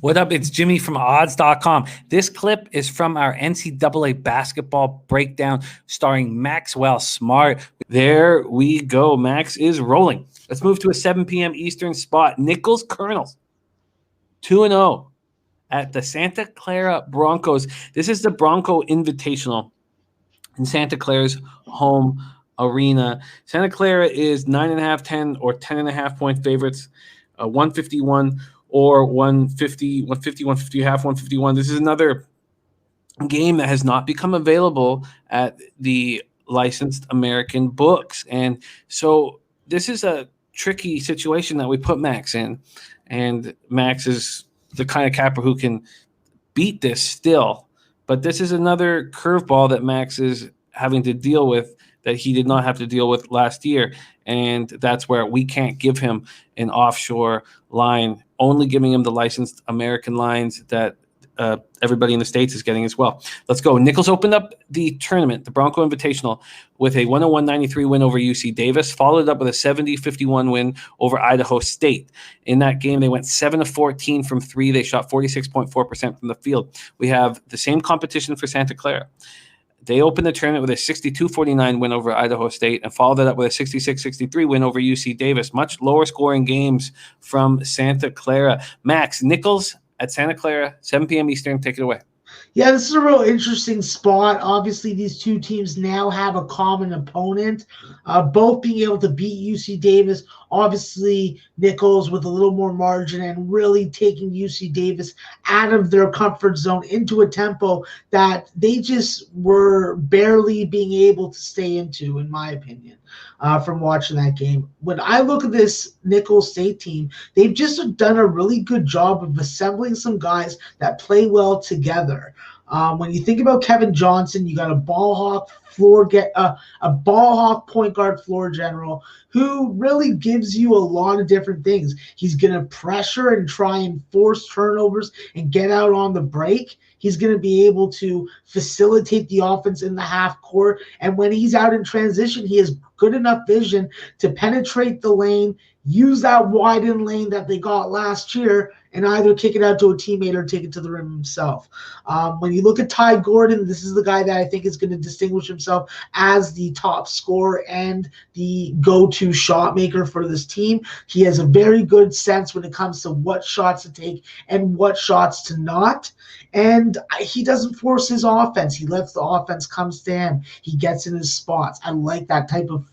What up? It's Jimmy from odds.com. This clip is from our NCAA basketball breakdown starring Maxwell Smart. There we go. Max is rolling. Let's move to a 7 p.m. Eastern spot. Nicholls Colonels 2-0 at the Santa Clara Broncos. This is the Bronco Invitational in Santa Clara's home arena. Santa Clara is 9.5, 10, or 10.5 point favorites, 151 or 150, 150, 150 half, 151. This is another game that has not become available at the licensed American books. And so this is a tricky situation that we put Max in. And Max is the kind of capper who can beat this still. But this is another curveball that Max is having to deal with that he did not have to deal with last year. And that's where we can't give him an offshore line, only giving him the licensed American lines that everybody in the States is getting as well. Let's go. Nicholls opened up the tournament, the Bronco Invitational, with a 101-93 win over UC Davis, followed up with a 70-51 win over Idaho State. In that game, they went 7-14 from three. They shot 46.4% from the field. We have the same competition for Santa Clara. They opened the tournament with a 62-49 win over Idaho State and followed it up with a 66-63 win over UC Davis. Much lower scoring games from Santa Clara. Max, Nicholls at Santa Clara, 7 p.m. Eastern. Take it away. Yeah, this is a real interesting spot. Obviously, these two teams now have a common opponent, both being able to beat UC Davis. Obviously, Nicholls with a little more margin and really taking UC Davis out of their comfort zone into a tempo that they just were barely being able to stay into, in my opinion, from watching that game. When I look at this Nicholls State team, they've just done a really good job of assembling some guys that play well together. When you think about Kevin Johnson, you got a ball hawk a ball hawk point guard floor general who really gives you a lot of different things. He's going to pressure and try and force turnovers and get out on the break. He's going to be able to facilitate the offense in the half court. And when he's out in transition, he has good enough vision to penetrate the lane, use that widened lane that they got last year, and either kick it out to a teammate or take it to the rim himself. When you look at Ty Gordon, this is the guy that I think is going to distinguish himself as the top scorer and the go-to shot maker for this team. He has a very good sense when it comes to what shots to take and what shots to not. And he doesn't force his offense. He lets the offense come to him. He gets in his spots. I like that type of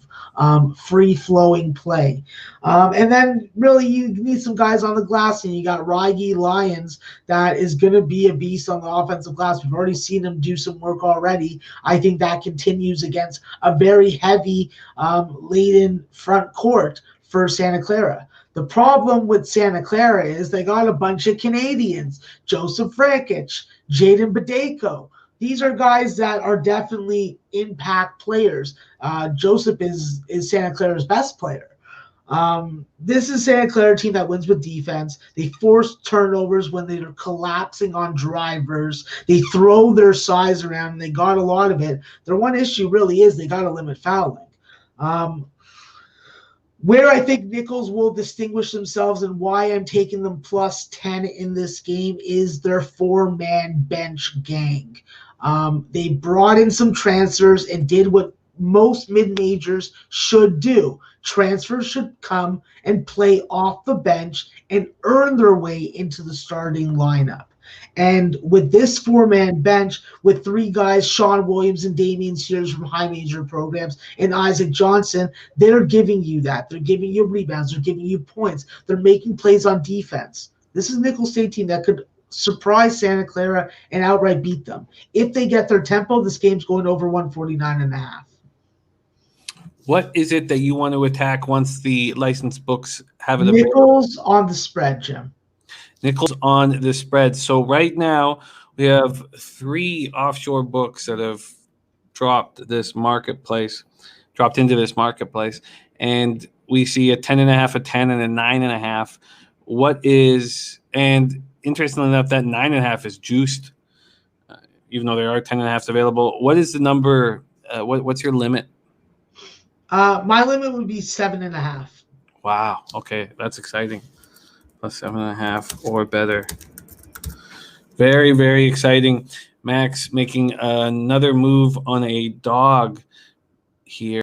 free-flowing play. And then really you need some guys on the glass, and you got Raigi Lyons that is going to be a beast on the offensive glass. We've already seen him do some work already. I think that continues against a very heavy laden front court for Santa Clara. The problem with Santa Clara is they got a bunch of Canadians, Joseph Frankic, Jaden Badeko. These are guys that are definitely impact players. Joseph is Santa Clara's best player. This is Santa Clara team that wins with defense. They force turnovers when they're collapsing on drivers. They throw their size around, and they got a lot of it. Their one issue really is they got to limit fouling. Where I think Nicholls will distinguish themselves and why I'm taking them plus 10 in this game is their four-man bench gang. They brought in some transfers and did what most mid-majors should do. Transfers should come and play off the bench and earn their way into the starting lineup. And with this four-man bench, with three guys, Sean Williams and Damian Sears from high major programs, and Isaac Johnson, they're giving you that. They're giving you rebounds. They're giving you points. They're making plays on defense. This is a Nicholls State team that could surprise Santa Clara and outright beat them. If they get their tempo, this game's going over 149.5. What is it that you want to attack once the licensed books have it available? Nicholls on the spread, Jim. Nicholls on the spread. So right now we have three offshore books that have dropped into this marketplace, and we see a 10.5, a 10, and a 9.5. What is, and interestingly enough, that 9.5 is juiced, even though there are 10.5s available. What is the number? What's your limit? My limit would be 7.5. Wow. Okay, that's exciting. Plus 7.5 or better. Very, very exciting. Max making another move on a dog here.